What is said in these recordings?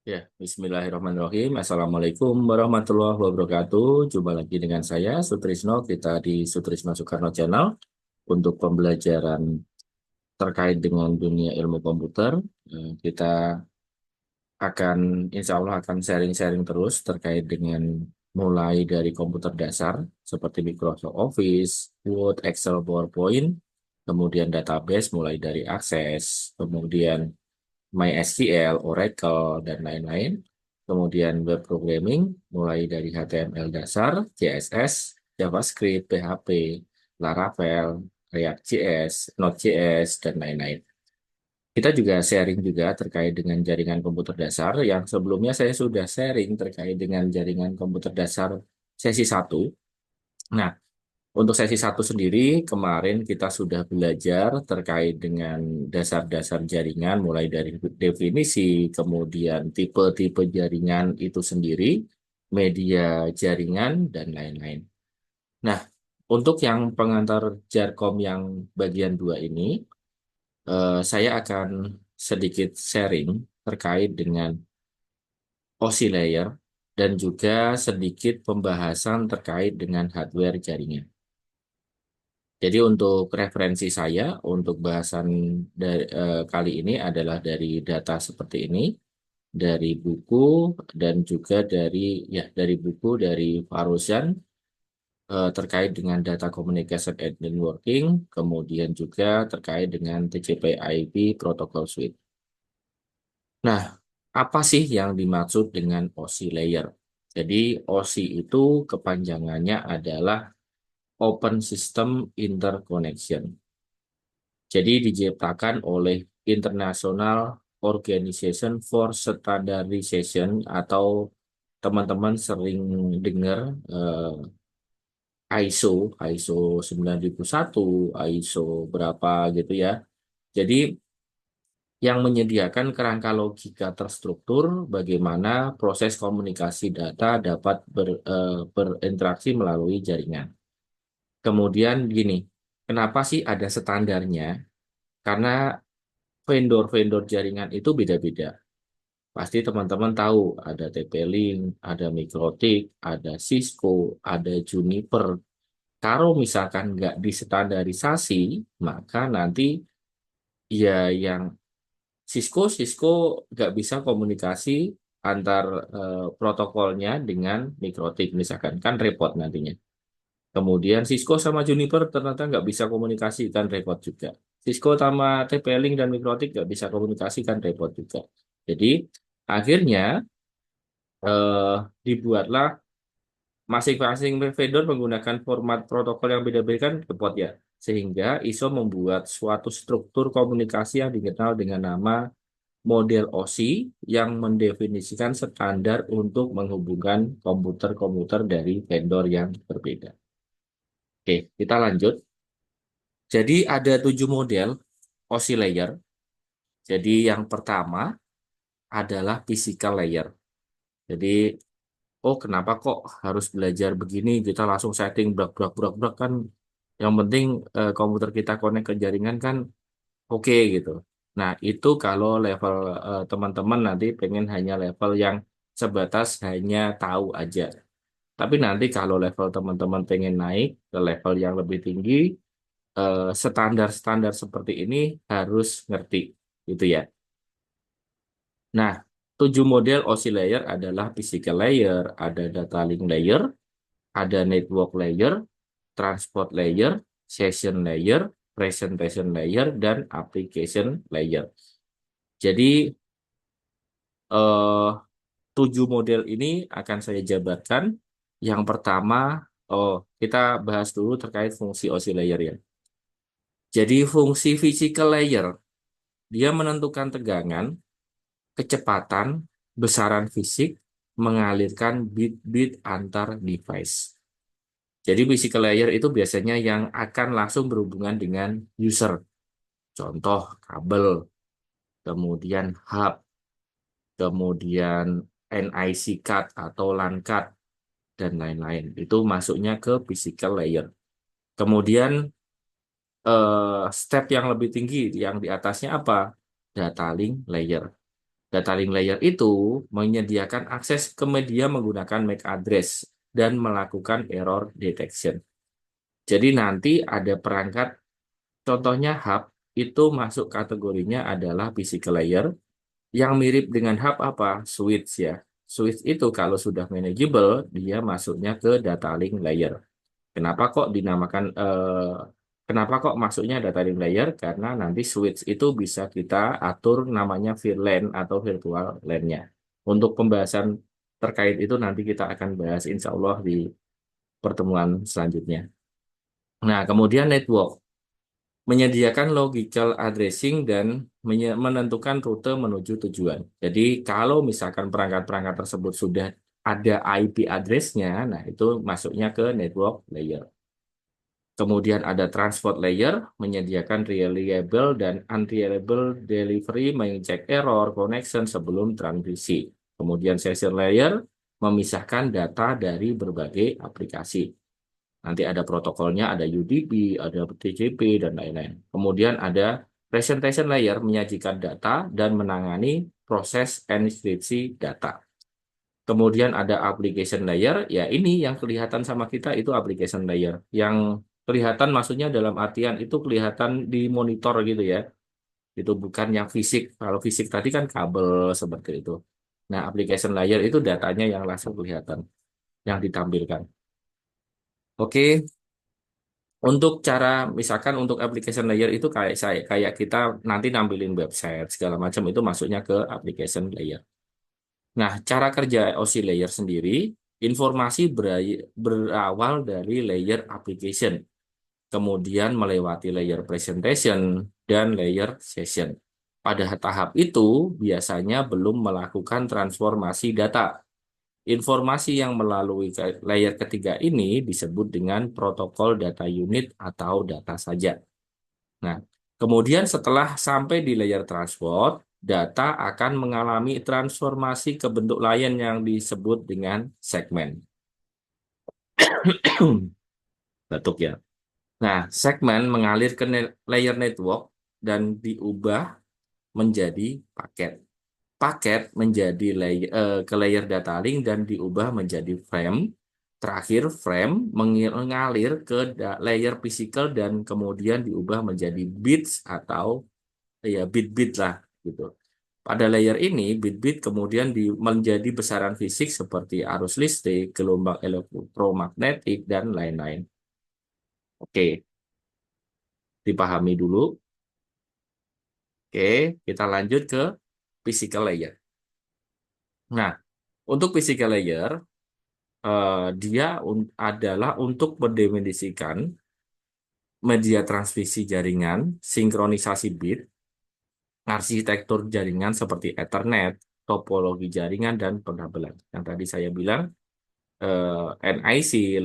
Ya, Bismillahirrahmanirrahim. Assalamualaikum warahmatullahi wabarakatuh. Jumpa lagi dengan saya, Sutrisno. Kita di Sutrisno Soekarno Channel untuk pembelajaran terkait dengan dunia ilmu komputer. Kita akan, insya Allah akan sharing-sharing terus terkait dengan mulai dari komputer dasar seperti Microsoft Office, Word, Excel, PowerPoint, kemudian database mulai dari Access, kemudian MySQL, Oracle, dan lain-lain. Kemudian web programming, mulai dari HTML dasar, CSS, JavaScript, PHP, Laravel, React.js, Node.js, dan lain-lain. Kita juga sharing juga terkait dengan jaringan komputer dasar, yang sebelumnya saya sudah sharing terkait dengan jaringan komputer dasar sesi satu. Nah, untuk sesi satu sendiri, kemarin kita sudah belajar terkait dengan dasar-dasar jaringan, mulai dari definisi, kemudian tipe-tipe jaringan itu sendiri, media jaringan, dan lain-lain. Nah, untuk yang pengantar Jarkom yang bagian dua ini, saya akan sedikit sharing terkait dengan OSI layer dan juga sedikit pembahasan terkait dengan hardware jaringan. Jadi untuk referensi saya untuk bahasan kali ini adalah dari data seperti ini, dari buku dan juga dari buku dari Faruzan terkait dengan data communication and networking, kemudian juga terkait dengan TCP/IP protocol suite. Nah, apa sih yang dimaksud dengan OSI layer? Jadi OSI itu kepanjangannya adalah Open System Interconnection. Jadi diciptakan oleh International Organization for Standardization, atau teman-teman sering dengar ISO, ISO 9001, ISO berapa gitu ya. Jadi yang menyediakan kerangka logika terstruktur bagaimana proses komunikasi data dapat berinteraksi melalui jaringan. Kemudian gini, kenapa sih ada standarnya? Karena vendor-vendor jaringan itu beda-beda. Pasti teman-teman tahu ada TP-Link, ada Mikrotik, ada Cisco, ada Juniper. Kalau misalkan nggak distandarisasi, maka nanti ya yang Cisco nggak bisa komunikasi antar protokolnya dengan Mikrotik misalkan, kan repot nantinya. Kemudian Cisco sama Juniper ternyata nggak bisa komunikasi, kan repot juga. Cisco sama TP-Link dan Mikrotik nggak bisa komunikasi, kan repot juga. Jadi akhirnya eh, dibuatlah masing-masing vendor menggunakan format protokol yang beda-beda, kan repot ya. Sehingga ISO membuat suatu struktur komunikasi yang dikenal dengan nama model OSI yang mendefinisikan standar untuk menghubungkan komputer-komputer dari vendor yang berbeda. Oke, kita lanjut. Jadi ada 7 model OSI layer. Jadi yang pertama adalah physical layer. Jadi, oh kenapa kok harus belajar begini? Kita langsung setting brak brak brak brak kan. Yang penting komputer kita connect ke jaringan kan oke gitu. Nah, itu kalau level teman-teman nanti pengen hanya level yang sebatas hanya tahu aja. Tapi nanti kalau level teman-teman pengen naik ke level yang lebih tinggi, standar-standar seperti ini harus ngerti, gitu ya. Nah, 7 model OSI layer adalah physical layer, ada data link layer, ada network layer, transport layer, session layer, presentation layer, dan application layer. Jadi, eh, 7 model ini akan saya jabarkan. Yang pertama, oh, kita bahas dulu terkait fungsi OSI layer ya. Jadi, fungsi physical layer, dia menentukan tegangan, kecepatan, besaran fisik, mengalirkan bit-bit antar device. Jadi physical layer itu biasanya yang akan langsung berhubungan dengan user. Contoh kabel, kemudian hub, kemudian NIC card atau LAN card, dan lain-lain. Itu masuknya ke physical layer. Kemudian step yang lebih tinggi yang di atasnya apa? Data link layer. Data link layer itu menyediakan akses ke media menggunakan MAC address dan melakukan error detection. Jadi nanti ada perangkat, contohnya hub, itu masuk kategorinya adalah physical layer. Yang mirip dengan hub apa? Switch ya. Switch itu kalau sudah manageable, dia masuknya ke data link layer. Kenapa kok dinamakan, kenapa kok masuknya data link layer? Karena nanti switch itu bisa kita atur namanya VLAN atau virtual LAN-nya. Untuk pembahasan terkait itu nanti kita akan bahas insya Allah di pertemuan selanjutnya. Nah, kemudian network menyediakan logical addressing dan menentukan rute menuju tujuan. Jadi kalau misalkan perangkat-perangkat tersebut sudah ada IP address-nya, nah itu masuknya ke network layer. Kemudian ada transport layer, menyediakan reliable dan unreliable delivery, mengecek error connection sebelum transmisi. Kemudian session layer, memisahkan data dari berbagai aplikasi. Nanti ada protokolnya, ada UDP, ada TCP, dan lain-lain. Kemudian ada presentation layer, menyajikan data dan menangani proses enkripsi data. Kemudian ada application layer, ya ini yang kelihatan sama kita itu application layer. Yang kelihatan maksudnya dalam artian itu kelihatan di monitor gitu ya. Itu bukan yang fisik. Kalau fisik tadi kan kabel seperti itu. Nah, application layer itu datanya yang langsung kelihatan, yang ditampilkan. Oke, untuk cara misalkan untuk application layer itu kayak kita nanti nampilin website segala macam itu masuknya ke application layer. Nah, cara kerja OC layer sendiri, informasi berawal dari layer application, kemudian melewati layer presentation dan layer session. Pada tahap itu biasanya belum melakukan transformasi data. Informasi yang melalui layer ketiga ini disebut dengan protokol data unit atau data saja. Nah, kemudian setelah sampai di layer transport, data akan mengalami transformasi ke bentuk lain yang disebut dengan segmen. Batuk ya. Nah, segmen mengalir ke layer network dan diubah menjadi paket. Paket menjadi ke layer data link dan diubah menjadi frame. Terakhir, frame mengalir ke layer physical dan kemudian diubah menjadi bits atau ya bit-bit lah gitu. Pada layer ini, bit-bit kemudian menjadi besaran fisik seperti arus listrik, gelombang elektromagnetik, dan lain-lain. Oke, dipahami dulu. Oke, kita lanjut ke physical layer. Nah, untuk physical layer, dia adalah untuk mendefinisikan media transmisi jaringan, sinkronisasi bit, arsitektur jaringan seperti Ethernet, topologi jaringan, dan pengabelan. Yang tadi saya bilang, NIC,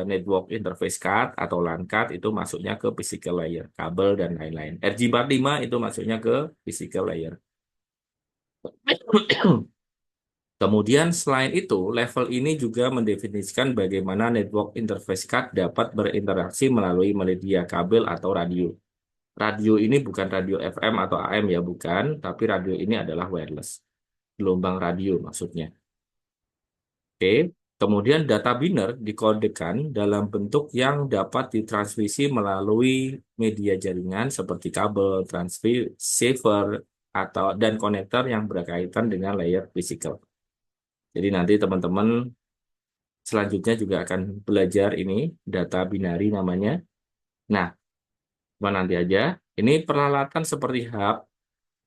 Network Interface Card atau LAN card itu masuknya ke physical layer, kabel dan lain-lain. RJ45 itu masuknya ke physical layer. Kemudian selain itu, level ini juga mendefinisikan bagaimana network interface card dapat berinteraksi melalui media kabel atau radio. Radio ini bukan radio FM atau AM ya, bukan, tapi radio ini adalah wireless. Gelombang radio maksudnya. Oke. Kemudian data biner dikodekan dalam bentuk yang dapat ditransmisi melalui media jaringan seperti kabel, transceiver, atau dan konektor yang berkaitan dengan layer physical. Jadi nanti teman-teman selanjutnya juga akan belajar ini, data binari namanya. Nah, cuma nanti aja. Ini peralatan seperti hub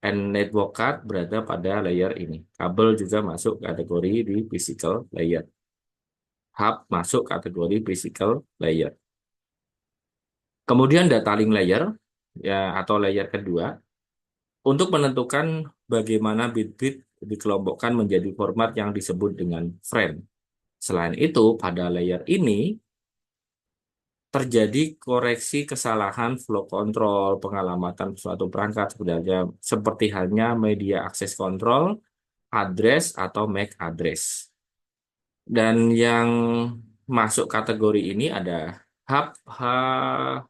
and network card berada pada layer ini. Kabel juga masuk kategori di physical layer. Hub masuk kategori physical layer. Kemudian data link layer, ya atau layer kedua, untuk menentukan bagaimana bit-bit dikelompokkan menjadi format yang disebut dengan frame. Selain itu, pada layer ini terjadi koreksi kesalahan flow control, pengalamatan suatu perangkat sebenarnya seperti halnya media access control, address atau MAC address. Dan yang masuk kategori ini ada hub,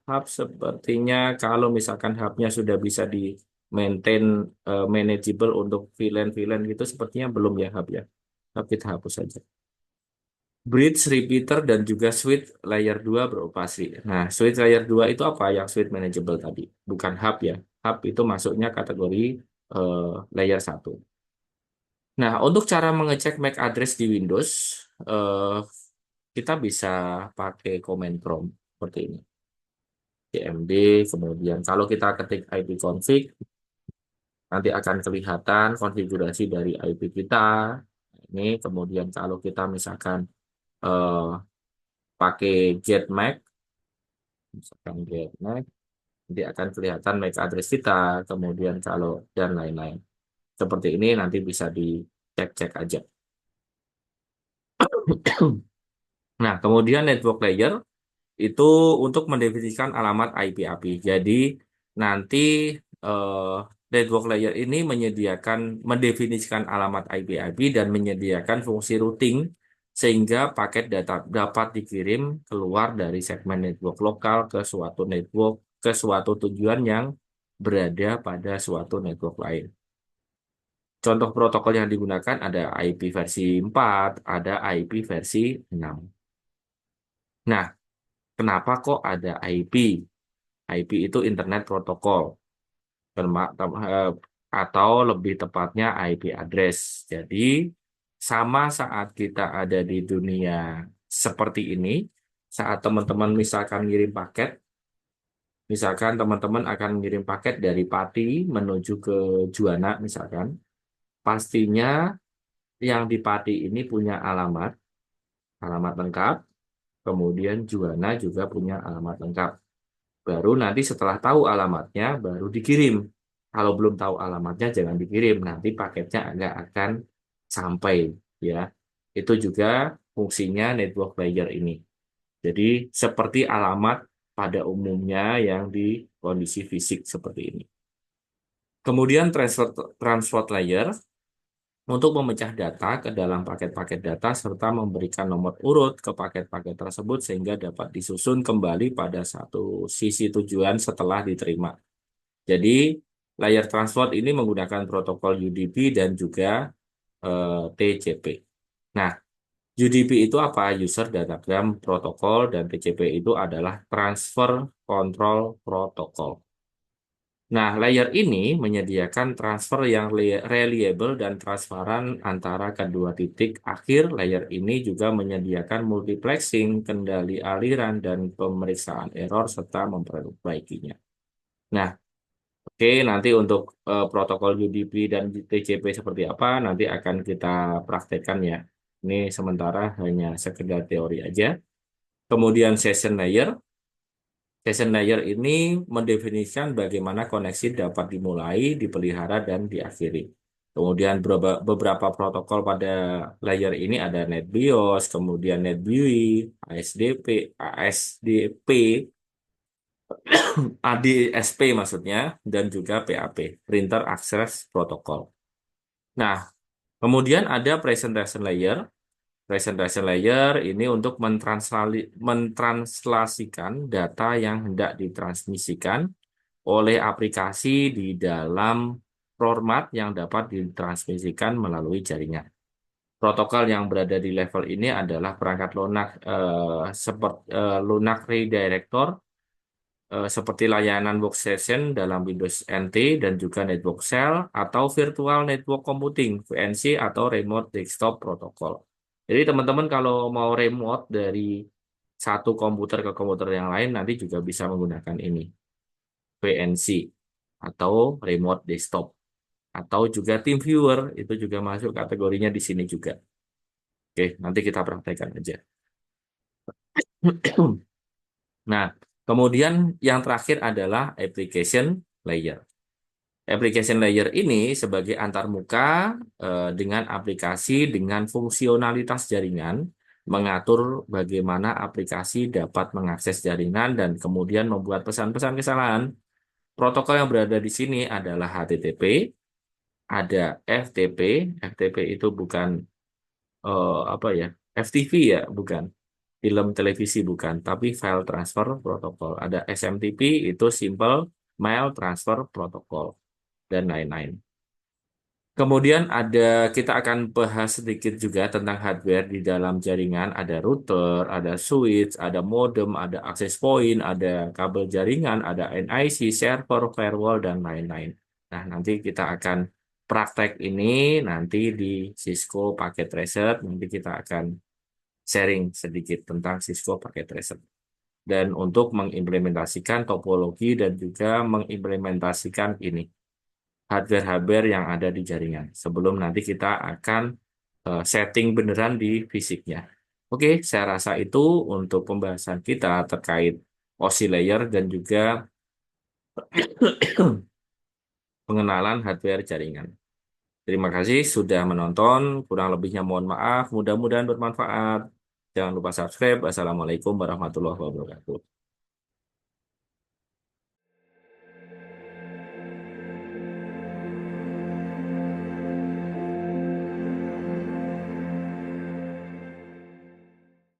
hub sepertinya kalau misalkan hubnya sudah bisa di maintain manageable untuk VLAN gitu sepertinya belum ya hub ya. Hub kita hapus saja. Bridge, repeater, dan juga switch layer 2 beroperasi. Nah, switch layer 2 itu apa yang switch manageable tadi? Bukan hub ya. Hub itu masuknya kategori eh, layer 1. Nah, untuk cara mengecek MAC address di Windows, eh, kita bisa pakai command prompt seperti ini. cmd, kemudian kalau kita ketik ipconfig, nanti akan kelihatan konfigurasi dari IP kita. Ini kemudian kalau kita misalkan eh, pakai get MAC, misalkan get MAC, nanti akan kelihatan MAC address kita, kemudian kalau dan lain-lain. Seperti ini nanti bisa dicek-cek aja. Nah, kemudian network layer itu untuk mendefinisikan alamat IP API. Jadi nanti eh, network layer ini mendefinisikan alamat IP API dan menyediakan fungsi routing sehingga paket data dapat dikirim keluar dari segmen network lokal ke suatu tujuan yang berada pada suatu network lain. Contoh protokol yang digunakan ada IP versi 4, ada IP versi 6. Nah, kenapa kok ada IP? IP itu Internet Protocol, atau lebih tepatnya IP address. Jadi, sama saat kita ada di dunia seperti ini, saat teman-teman misalkan ngirim paket, misalkan teman-teman akan ngirim paket dari Pati menuju ke Juwana, misalkan, pastinya yang di Pati ini punya alamat lengkap, kemudian Juwana juga punya alamat lengkap. Baru nanti setelah tahu alamatnya, baru dikirim. Kalau belum tahu alamatnya, jangan dikirim. Nanti paketnya nggak akan sampai. Ya, itu juga fungsinya network layer ini. Jadi seperti alamat pada umumnya yang di kondisi fisik seperti ini. Kemudian transport layer untuk memecah data ke dalam paket-paket data serta memberikan nomor urut ke paket-paket tersebut sehingga dapat disusun kembali pada satu sisi tujuan setelah diterima. Jadi, layer transport ini menggunakan protokol UDP dan juga TCP. Nah, UDP itu apa? User Datagram Protocol, dan TCP itu adalah Transfer Control Protocol. Nah, layer ini menyediakan transfer yang reliable dan transparan antara kedua titik akhir. Layer ini juga menyediakan multiplexing, kendali aliran, dan pemeriksaan error serta memperbaikinya. Nah, oke, nanti untuk protokol UDP dan TCP seperti apa, nanti akan kita praktekkan ya. Ini sementara hanya sekedar teori aja. Kemudian session layer. Session layer ini mendefinisikan bagaimana koneksi dapat dimulai, dipelihara, dan diakhiri. Kemudian beberapa protokol pada layer ini ada NetBIOS, kemudian NetBEUI, ASDP, ASDP, ADSP maksudnya, dan juga PAP, Printer Access Protocol. Nah, kemudian ada presentation layer. Presentation layer ini untuk mentranslasikan data yang hendak ditransmisikan oleh aplikasi di dalam format yang dapat ditransmisikan melalui jaringan. Protokol yang berada di level ini adalah perangkat lunak seperti lunak redirector seperti layanan workstation dalam Windows NT dan juga network cell atau virtual network computing VNC atau remote desktop protocol. Jadi teman-teman kalau mau remote dari satu komputer ke komputer yang lain nanti juga bisa menggunakan ini VNC atau remote desktop atau juga team viewer itu juga masuk kategorinya di sini juga. Oke, nanti kita praktekkan aja. Nah, kemudian yang terakhir adalah application layer. Application layer ini sebagai antarmuka dengan aplikasi dengan fungsionalitas jaringan, mengatur bagaimana aplikasi dapat mengakses jaringan dan kemudian membuat pesan-pesan kesalahan. Protokol yang berada di sini adalah HTTP, ada FTP. FTP itu bukan apa ya? FTP ya, bukan. Film televisi bukan, tapi file transfer protokol. Ada SMTP, itu Simple Mail Transfer Protocol. dan lain-lain. Kemudian kita akan bahas sedikit juga tentang hardware di dalam jaringan. Ada router, ada switch, ada modem, ada access point, ada kabel jaringan, ada NIC, server, firewall, dan lain-lain. Nah, nanti kita akan praktek ini nanti di Cisco Packet Tracer. Nanti kita akan sharing sedikit tentang Cisco Packet Tracer. Dan untuk mengimplementasikan topologi dan juga mengimplementasikan ini hardware-hardware yang ada di jaringan. Sebelum nanti kita akan setting beneran di fisiknya. Oke, saya rasa itu untuk pembahasan kita terkait OSI layer dan juga pengenalan hardware jaringan. Terima kasih sudah menonton. Kurang lebihnya mohon maaf. Mudah-mudahan bermanfaat. Jangan lupa subscribe. Assalamualaikum warahmatullahi wabarakatuh.